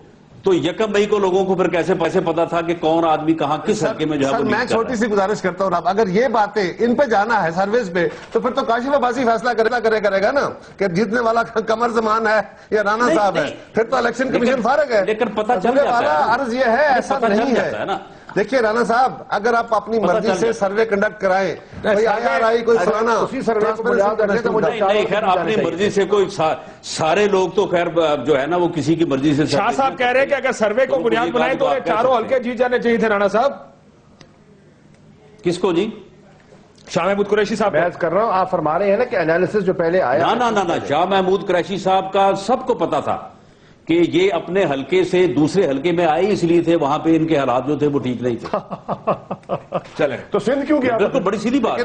تو 1 مئی کو لوگوں کو پھر کیسے پتا تھا کہ کون آدمی کہاں کس حلقے میں جو ہے. میں چھوٹی سی گزارش کرتا ہوں, اگر یہ باتیں ان پہ جانا ہے سروس پہ, تو پھر تو کاشف عباسی فیصلہ کرے گا نا کہ جیتنے والا قمر زمان ہے یا رانا صاحب ہے, پھر تو الیکشن کمیشن فارغ ہے. لیکن پتہ چل جاتا ہے, عرض یہ ہے ایسا نہیں ہے. دیکھیے رانا صاحب, اگر آپ اپنی مرضی سے سروے کنڈکٹ کرائیں, کوئی IRI کوئی فلانا, نہیں خیر اپنی مرضی سے کوئی, سارے لوگ تو خیر جو ہے نا وہ کسی کی مرضی سے. شاہ صاحب کہہ رہے ہیں کہ اگر سروے کو بنیاد بنائیں تو چاروں حلقے جیت جانے چاہیے تھے. رانا صاحب کس کو جی؟ شاہ محمود قریشی صاحب. میں کر رہا ہوں, آپ فرما رہے ہیں نا کہ انالیسس جو پہلے آیا. نہ شاہ محمود قریشی صاحب کا سب کو پتا تھا کہ یہ اپنے حلقے سے دوسرے حلقے میں آئے اس لیے تھے, وہاں پہ ان کے حالات جو تھے وہ ٹھیک نہیں تھے. چلیں تو سندھ کیوں گیا؟ بالکل بڑی سیدھی بات ہے.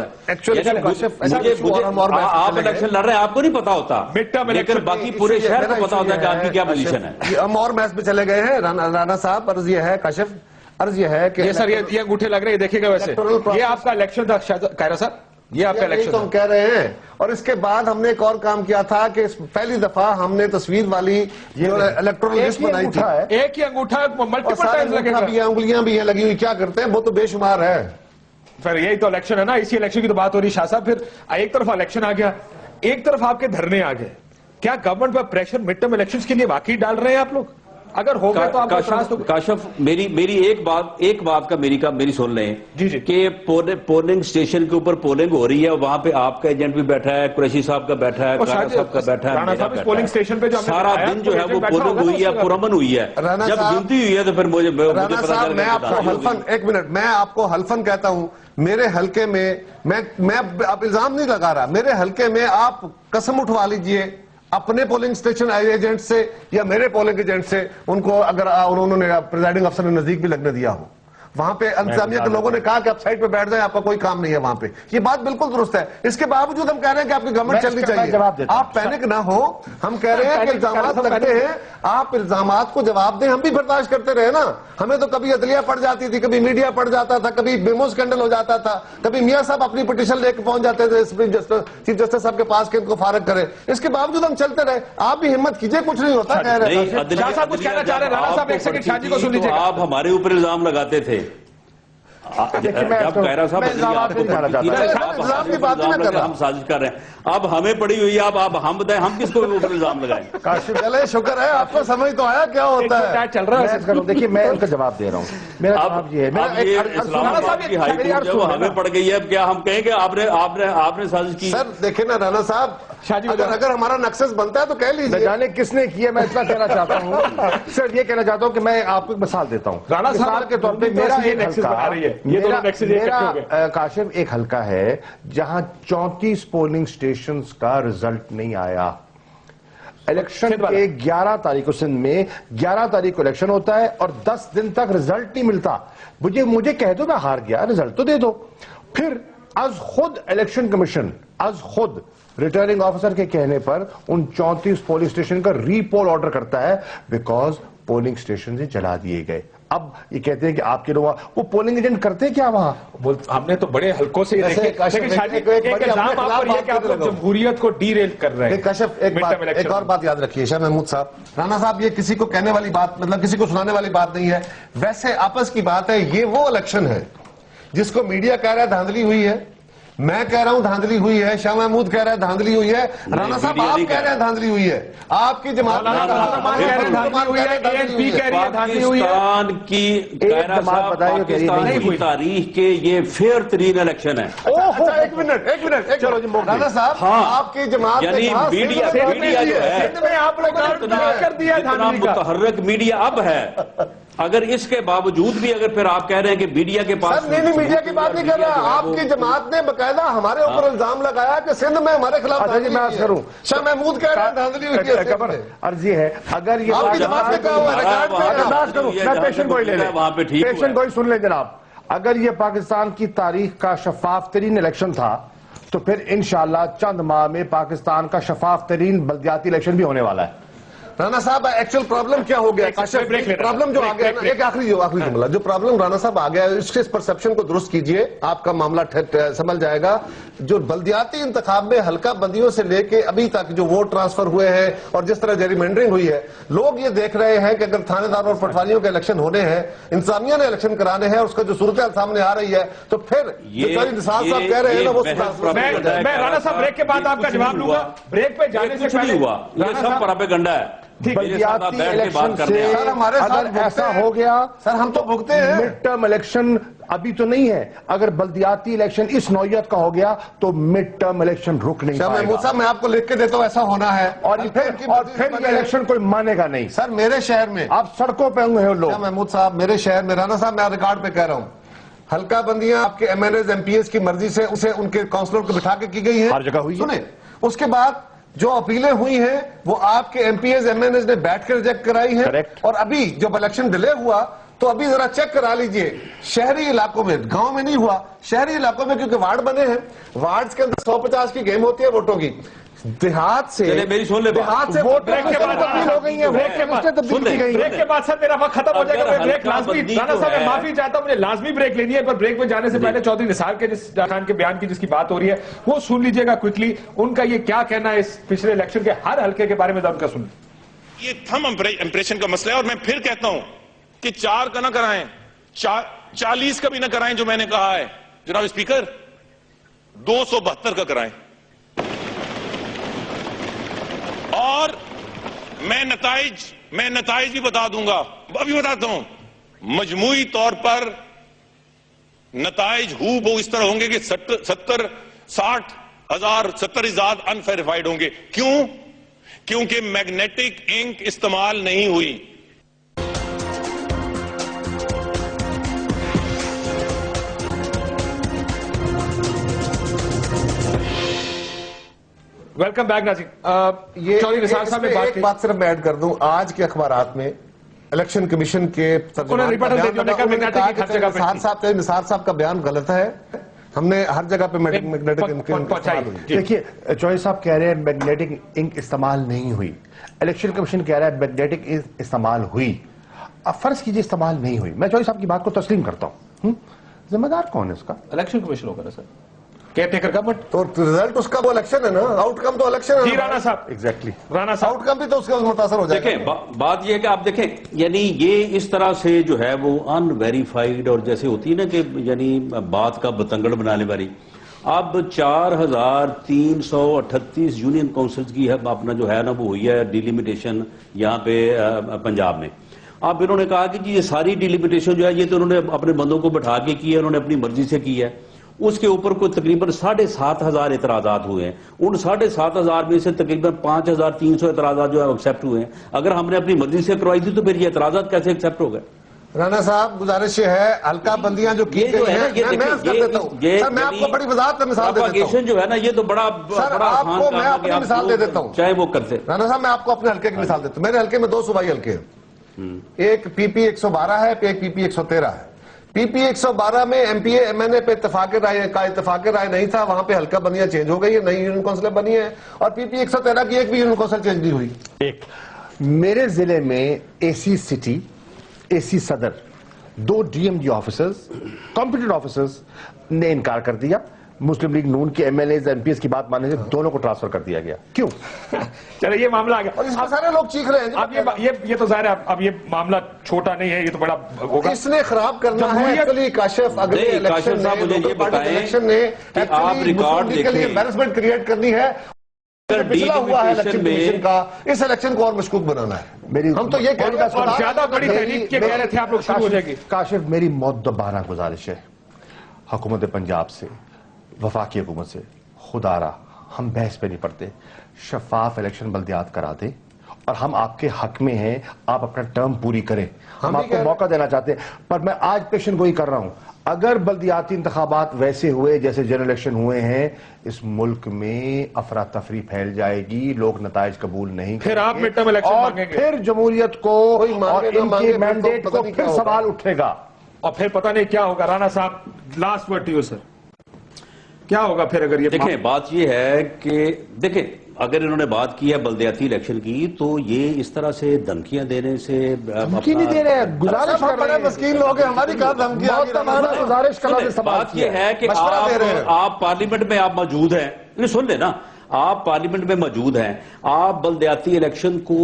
آپ الیکشن لڑ رہے ہیں, آپ کو نہیں پتا ہوتا, لیکن باقی پورے شہر کو پتا ہوتا ہے کہ آپ کی کیا پوزیشن ہے. ہم اور میچ پہ چلے گئے ہیں. رانا صاحب عرض یہ ہے, کاشف عرض یہ ہے کہ یہ سر یہ انگوٹھے لگ رہے ہیں, دیکھیے گا ویسے یہ آپ کا الیکشن تھا قائرہ صاحب, یہ آپ کا یہی الیکشن تو ہم کہہ رہے ہیں. اور اس کے بعد ہم نے ایک اور کام کیا تھا کہ پہلی دفعہ ہم نے تصویر والی جو الیکٹورل لسٹ بنائی تھی. ایک ہی انگوٹھا ملٹیپل ٹائمز لگے گا. بھی انگلیاں بھی ہیں لگی ہوئی, کیا کرتے ہیں وہ تو بے شمار ہے. پھر یہی تو الیکشن ہے نا, اسی الیکشن کی تو بات ہو رہی. شاہ صاحب پھر ایک طرف الیکشن آ گیا, ایک طرف آپ کے دھرنے آ گئے. کیا گورنمنٹ پر پریشر مڈ ٹرم الیکشنز کے لیے واقعی ڈال رہے ہیں آپ لوگ؟ اگر ہو گئے تو آپ کاشف میری ایک بات کا میری سن لیں کہ پولنگ سٹیشن کے اوپر پولنگ ہو رہی ہے, وہاں پہ آپ کا ایجنٹ بھی بیٹھا ہے, قریشی صاحب کا بیٹھا ہے, کارا صاحب کا بیٹھا ہے, میرا بیٹھا ہے. سارا دن جو ہے وہ پولنگ ہوئی ہے, پرامن ہوئی ہے. جب گنتی ہوئی ہے تو پھر مجھے پتا چلا. میں آپ کو حلفن, ایک منٹ, میں آپ کو حلفن کہتا ہوں, میرے حلقے میں میں اب الزام نہیں لگا رہا, میرے حلقے میں آپ قسم اٹھوا لیجئے اپنے پولنگ سٹیشن ایجنٹ سے یا میرے پولنگ ایجنٹ سے, ان کو اگر انہوں نے پریزائڈنگ افسر نے نزدیک بھی لگنے دیا ہو. وہاں پہ انتظامیہ کے لوگوں نے کہا کہ آپ سائٹ پہ بیٹھ جائیں, آپ کا کوئی کام نہیں ہے وہاں پہ. یہ بات بالکل درست ہے. اس کے باوجود ہم کہہ رہے ہیں کہ آپ کی گورنمنٹ چلنی چاہیے. آپ پینک نہ ہو, ہم کہہ رہے ہیں کہ الزامات لگتے ہیں, آپ الزامات کو جواب دیں. ہم بھی برداشت کرتے رہے نا, ہمیں تو کبھی عدلیہ پڑ جاتی تھی, کبھی میڈیا پڑ جاتا تھا, کبھی بیمو اسکینڈل ہو جاتا تھا, کبھی میاں صاحب اپنی پٹیشن لے کے پہنچ جاتے تھے چیف جسٹس صاحب کے پاس کہ ان کو فارغ کرے. اس کے باوجود ہم چلتے رہے. آپ بھی ہمت کیجئے, کچھ نہیں ہوتا. کہہ رہے ہیں شاہ صاحب کچھ کہنا چاہ رہے ہیں. رانا صاحب ایک سیکنڈ, شاہ جی کو سن لیجیے. آپ ہمارے اوپر الزام لگاتے تھے. ہم سازش کر رہے ہیں, اب ہمیں پڑی ہوئی ہے, اب ہم بتائیں ہم کس کو اوپر الزام لگائیں. چلے شکر ہے آپ کو سمجھ تو آیا کیا ہوتا ہے. چل رہا ہے. دیکھیے میں ان کا جواب دے رہا ہوں. میرا جواب یہ ہے, اسلام آباد کی ہائی کورٹ جو ہمیں پڑ گئی ہے, اب کیا ہم کہیں کہ آپ نے سازش کی؟ سر دیکھیں نا رانا صاحب, اگر ہمارا نقصص بنتا ہے تو کہہ لیجیے. جانے کس نے کیا, میں اتنا کہنا چاہتا ہوں. سر یہ کہنا چاہتا ہوں کہ میں آپ کو ایک مثال دیتا ہوں. رانا صاحب کے طور پہ میرا کاشف ایک حلقہ ہے جہاں 34 پولنگ سٹیشنز کا رزلٹ نہیں آیا. الیکشن کے 11 تاریخ کو سندھ میں 11 تاریخ کو الیکشن ہوتا ہے اور 10 دن تک رزلٹ نہیں ملتا. مجھے کہہ دو میں ہار گیا, رزلٹ تو دے دو. پھر از خود الیکشن کمیشن از خود ریٹرننگ آفیسر کے کہنے پر ان 34 پولنگ سٹیشن کا ری پول آرڈر کرتا ہے بیکاز پولنگ سٹیشن سے جلا دیے گئے. اب یہ کہتے ہیں کہ آپ کے لوگ وہ پولنگ ایجنٹ کرتے کیا وہاں؟ ہم نے تو بڑے حلقوں سے جمہوریت کو ڈی ریل کر رہے ہیں. کشف ایک اور بات یاد رکھیے شاہ محمود صاحب, رانا صاحب, یہ کسی کو کہنے والی بات, مطلب کسی کو سنانے والی بات نہیں ہے, ویسے آپس کی بات ہے. یہ وہ الیکشن ہے جس کو میڈیا کہہ رہا ہے دھاندلی ہوئی ہے, میں کہہ رہا ہوں دھاندلی ہوئی ہے, شاہ محمود کہہ رہا ہے دھاندلی ہوئی ہے, رانا صاحب آپ کہہ رہے ہیں دھاندلی ہوئی ہے, آپ کی جماعت پاکستان کی تاریخ کے یہ فیئر ترین الیکشن ہے. ایک منٹ چلو جی رانا صاحب, آپ کی جماعت یعنی میڈیا جو ہے متحرک میڈیا اب ہے, اگر اس کے باوجود بھی اگر پھر آپ کہہ رہے ہیں کہ میڈیا کے پاس, نہیں میڈیا کی بات نہیں کر رہا, آپ کی جماعت نے باقاعدہ ہمارے اوپر الزام لگایا کہ سندھ میں ہمارے خلاف دھاندلی ہوئی ہے. شاہ محمود کہہ رہے ہیں دھاندلی ہوئی ہے. عرض یہ ہے اگر یہ آپ کی جماعت نے کہا ہوا ہے, پیشن گوئی سن لیں جناب, اگر یہ پاکستان کی تاریخ کا شفاف ترین الیکشن تھا تو پھر انشاءاللہ چند ماہ میں پاکستان کا شفاف ترین بلدیاتی الیکشن بھی ہونے والا ہے. رانا صاحب ایکچوئل پرابلم کیا ہو گیا, پرابلم جو آ گیا, ایک آخری جملہ, جو پرابلم رانا صاحب آ گیا اس کے پرسپشن کو درست کیجئے, آپ کا معاملہ سنبھل جائے گا. جو بلدیاتی انتخاب میں حلقہ بندیوں سے لے کے ابھی تک جو ووٹ ٹرانسفر ہوئے ہیں اور جس طرح جیری مینڈرنگ ہوئی ہے, لوگ یہ دیکھ رہے ہیں کہ اگر تھانے داروں اور پٹواریوں کے الیکشن ہونے ہیں, انتظامیہ نے الیکشن کرانے ہیں, اس کا جو صورتحال سامنے آ رہی ہے, تو پھر نثار صاحب کہہ رہے ہیں نا وہ میں رانا صاحب بریک کے بعد آپ کا جواب لوں گا. بریک پہ جانے سے پہلے ہوا, یہ سب پراپیگنڈا ہے. بلدیاتی الیکشن سے اگر ایسا ہو گیا, سر ہم تو بھگتے ہیں. مڈ ٹرم الیکشن ابھی تو نہیں ہے, اگر بلدیاتی الیکشن اس نوعیت کا ہو گیا تو مڈ ٹرم الیکشن رک نہیں پائے گا. محمود صاحب میں آپ کو لکھ کے دیتا ہوں ایسا ہونا ہے, اور پھر یہ الیکشن کوئی مانے گا نہیں. سر میرے شہر میں آپ سڑکوں پہ ہوں گے لوگ. محمود صاحب میرے شہر میں, رانا صاحب میں ریکارڈ پہ کہہ رہا ہوں, حلقہ بندیاں آپ کے M L As M P S کی مرضی سے اسے ان کے کاؤنسلر کو بٹھا کے کی گئی ہیں, ہر جگہ ہوئی. سنیں, اس کے بعد جو اپیلیں ہوئی ہیں وہ آپ کے M P As M N As نے بیٹھ کے ریجیکٹ کرائی ہیں. اور ابھی جب الیکشن ڈیلے ہوا تو ابھی ذرا چیک کرا لیجئے شہری علاقوں میں, گاؤں میں نہیں ہوا, شہری علاقوں میں, کیونکہ وارڈ بنے ہیں, وارڈز کے اندر 150 کی گیم ہوتی ہے ووٹوں کی. دیہات سے میری سن لے ووٹ تبدیل ہو گئی ہیں، ووٹ کے مسئلے تبدیل کی گئی ہیں۔ بریک کے بعد سر میرا وقت ختم ہو جائے گا، میں بریک لازمی، رانا صاحب میں معافی چاہتا ہوں، مجھے لازمی بریک لینی ہے، پر بریک میں جانے سے پہلے چودھری نثار کے جس خان کے بیان کی جس کی بات ہو رہی ہے وہ سن لیجئے گا کوئکلی، ان کا یہ کیا کہنا ہے اس پچھلے الیکشن کے ہر حلقے کے بارے میں ان کا سن۔ یہ تھم امپریشن کا مسئلہ ہے، اور میں پھر کہتا ہوں کہ 4 کا نہ کرائیں، 40 کا بھی نہ کرائیں جو میں نے کہا ہے جناب اسپیکر، 272 کا کرائیں۔ اور میں نتائج بھی بتا دوں گا، ابھی بتاتا ہوں، مجموعی طور پر نتائج ہو اس طرح ہوں گے کہ 70,000 انفیریفائڈ ہوں گے۔ کیوں؟ کیونکہ میگنیٹک انک استعمال نہیں ہوئی۔ ویلکم بیک ناظرین، چودھری نثار صاحب نے ایک بات صرف میں ایڈ کر دوں، آج کے اخبارات میں الیکشن کمیشن کے نثار صاحب کا بیان غلط ہے، ہم نے ہر جگہ پہ میگنیٹک انک، دیکھیے چودھری صاحب کہہ رہے ہیں میگنیٹک انک استعمال نہیں ہوئی، الیکشن کمیشن کہہ رہا ہے میگنیٹک انک استعمال ہوئی۔ اب فرض کیجئے استعمال نہیں ہوئی، میں چودھری صاحب کی بات کو تسلیم کرتا ہوں، ذمہ دار کون ہے اس کا؟ الیکشن کمیشن ہوگا نا سر، کیئر ٹیکر گورنمنٹ، تو رزلٹ اس کا وہ الیکشن ہے نا، آؤٹ کم تو الیکشن ہے۔ جی رانا صاحب، ایگزیکٹلی رانا صاحب، آؤٹ کم بھی تو اس کا متاثر ہو جائے گا۔ دیکھیں بات یہ ہے کہ آپ دیکھیں، یعنی یہ اس طرح سے جو ہے وہ ان ویریفائیڈ، اور جیسے ہوتی ہے نا کہ یعنی بات کا بتنگڑ بنانے والی، اب 4,338 یونین کونسلز کی ہے اپنا جو ہے نا وہ ہوئی ہے ڈیلیمیٹیشن یہاں پہ پنجاب میں۔ اب انہوں نے کہا کہ جی یہ ساری ڈیلیمیٹیشن جو ہے یہ تو انہوں نے اپنے بندوں کو بٹھا کے کی ہے، انہوں نے اپنی مرضی سے کی ہے۔ اس کے اوپر کوئی تقریباً 7,500 اعتراضات ہوئے ہیں، ان 7,500 میں سے تقریباً 5,300 اعتراضات جو ہے ایکسیپٹ ہوئے ہیں۔ اگر ہم نے اپنی مرضی سے کروائی تھی تو پھر یہ اعتراضات کیسے ایکسیپٹ ہو گئے؟ رانا صاحب گزارش یہ ہے، حلقہ بندیاں جو کی گئی ہیں، میں کر دیتا ہوں سر، میں آپ کو بڑی وضاحت میں مثال دے دیتا ہوں جو ہے نا یہ تو بڑا سر، آپ کو میں اپنی مثال دے دیتا ہوں، چاہے وہ کرتے۔ رانا صاحب میں آپ کو اپنے حلقے کی مثال دیتا ہوں، میرے حلقے میں 2 صوبائی حلقے ہیں، ایک پی پی 112 ہے، ایک پی پی 113 ہے۔ پی پی 112 میں M P A M N A پہ اتفاق رائے نہیں تھا، وہاں پہ حلقہ بندیاں چینج ہو گئی ہے، نئی یونین کونسلیں بنی ہیں، اور پی پی 113 کی ایک بھی یونین کونسل چینج نہیں ہوئی۔ ایک میرے ضلع میں اے سی سٹی، اے سی صدر، 2 D M G officers, competent officers نے انکار کر دیا، مسلم لیگ نون کے M L As M P S کی بات ماننے سے دونوں کو ٹرانسفر کر دیا گیا۔ کیوں؟ چلے یہ معاملہ آ گیا، اور اس میں سارے لوگ چیخ رہے ہیں۔ اب یہ تو ظاہر ہے، اب یہ معاملہ چھوٹا نہیں ہے، یہ تو بڑا ہوگا، اس نے خراب کرنا ہے ایکچولی کاشف، اگلے الیکشن نے آپ ریکارڈ دیکھیں، امبیرسمنٹ کریٹ کرنی ہے، پچھلا ہوا ہے الیکشن کمیشن کا، اس الیکشن کو اور مشکوک بنانا ہے۔ ہم تو یہ کہہ رہے ہیں، اور زیادہ بڑی تحریک کے کہہ رہے تھے آپ لوگ، شروع ہو جائے گی۔ کاشف میری معتبرانہ گزارش ہے حکومت پنجاب سے، وفاقی حکومت سے، خدا را ہم بحث پہ نہیں پڑتے، شفاف الیکشن بلدیات کرا دیں، اور ہم آپ کے حق میں ہیں، آپ اپنا ٹرم پوری کریں، ہم آپ کو موقع دینا چاہتے ہیں۔ پر میں آج پیشن گوئی کر رہا ہوں، اگر بلدیاتی انتخابات ویسے ہوئے جیسے جنرل الیکشن ہوئے ہیں، اس ملک میں افراتفری پھیل جائے گی، لوگ نتائج قبول نہیں کریں گے، پھر آپ مڈ ٹرم الیکشن مانگیں گے، پھر جمہوریت کو اور ان کے مینڈیٹ کو پھر سوال اٹھے گا، اور پھر پتہ نہیں کیا ہوگا۔ رانا صاحب last word to you sir, کیا ہوگا پھر اگر یہ؟ دیکھیں بات یہ ہے کہ دیکھیں اگر انہوں نے بات کی ہے بلدیاتی الیکشن کی، تو یہ اس طرح سے دھمکیاں دینے سے دھمکی نہیں دے رہے ہیں، گزارش کر رہے ہیں، مسکین لوگ ہیں، ہماری کہاں دھمکی آ گئی، گزارش کر رہے ہیں۔ بات یہ ہے کہ آپ پارلیمنٹ میں آپ موجود ہیں، سن لیں نا، آپ پارلیمنٹ میں موجود ہیں، آپ بلدیاتی الیکشن کو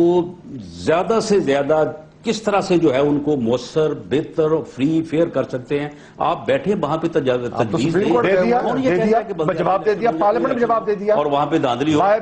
زیادہ سے زیادہ کس طرح سے جو ہے ان کو مؤثر، بہتر، فری، فیئر کر سکتے ہیں، آپ بیٹھے وہاں پہ تجویز جواب دے دیا، پارلیمنٹ میں جواب دے دیا، اور وہاں پہ دھاندلی ہو اور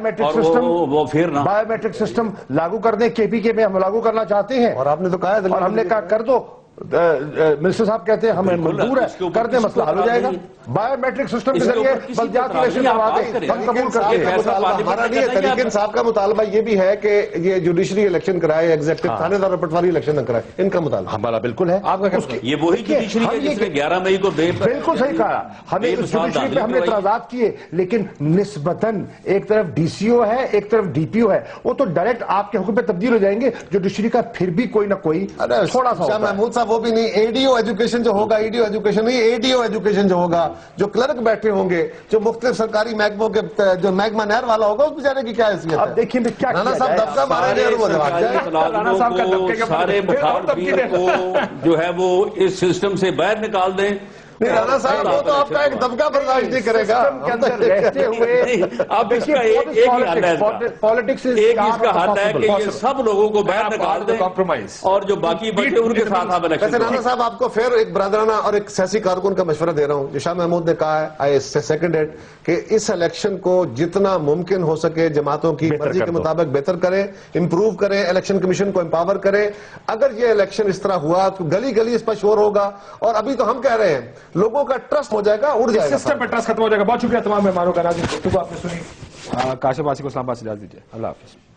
وہ پھر نہ بایو میٹرک سسٹم لاگو کر دیں، کے پی کے میں ہم لاگو کرنا چاہتے ہیں، اور آپ نے تو کہا ہے، اور ہم نے کہا کر دو، منسٹر صاحب کہتے ہیں ہمیں منظور ہے، کر دیں، مسئلہ حل ہو جائے گا۔ بایو میٹرک سسٹم کے ذریعے بلدیاتی الیکشن کروا دیں، ہم قبول کرتے ہیں۔ ہمارا نہیں ہے، تحریک انصاف کا مطالبہ یہ بھی ہے کہ یہ جوڈیشری الیکشن کرائے، ایگزیکٹو تھانے دار اور پٹواری الیکشن نہ کرائے، ان کا مطالبہ ہمارا بالکل ہے۔ آپ کا یہ وہی جوڈیشری ہے جس نے 11 مئی کو بالکل صحیح کہا، ہمیں اس جوڈیشری پہ ہم نے اعتراضات کیے، لیکن نسبتاً ایک طرف ڈی سی او ہے، ایک طرف ڈی پی او ہے، وہ تو ڈائریکٹ آپ کے حکم پہ تبدیل ہو جائیں گے، جوڈیشری کا پھر بھی کوئی نہ کوئی تھوڑا سا ہوتا ہے۔ مسئلہ وہ بھی نہیں. ADO ایجوکیشن جو ہوگا, EDO ایجوکیشن نہیں, ADO ایجوکیشن جو ہوگا, جو کلرک بیٹھے ہوں گے, جو مختلف سرکاری محکموں کے, جو محکمہ نہر والا ہوگا, اس بیچارے کی کیا حیثیت ہے؟ اب دیکھیں کیا رانا صاحب دبکہ ماریں گے اور وہ جواب جائے. سارے مخالفین کو جو ہے وہ اس سسٹم سے باہر نکال دیں. رانا صاحب وہ تو آپ کا ایک دبکہ برداشت نہیں کرے گا. کے اندر رہتے ہوئے اب اس کا ایک ہی حل ہے, پالیٹکس ایک اس کا حل ہے کہ یہ سب لوگوں کو باہر نکال دیں کمپرومائز, اور جو باقی بچے ان کے ساتھ آپ ویسے رانا صاحب آپ کو پھر ایک برادرانہ اور ایک سیاسی کارکن کا مشورہ دے رہا ہوں. جو شاہ محمود نے کہا ہے, آئی سیکنڈ اٹ, کہ اس الیکشن کو جتنا ممکن ہو سکے جماعتوں کی مرضی کے مطابق بہتر کریں, امپروو کریں, الیکشن کمیشن کو امپاور کریں. اگر یہ الیکشن اس طرح ہوا تو گلی گلی اس پر شور ہوگا, اور ابھی تو ہم کہہ رہے ہیں لوگوں کا ٹرسٹ ہو جائے گا, اڑ جائے گا, سسٹم پہ ٹرسٹ ختم ہو جائے گا. بہت شکریہ تمام مہمانوں کا. ناظرین گفتگو آپ نے سنی. کاشف واسی کو اسلام آباد سے اجازت دیجیے. اللہ حافظ.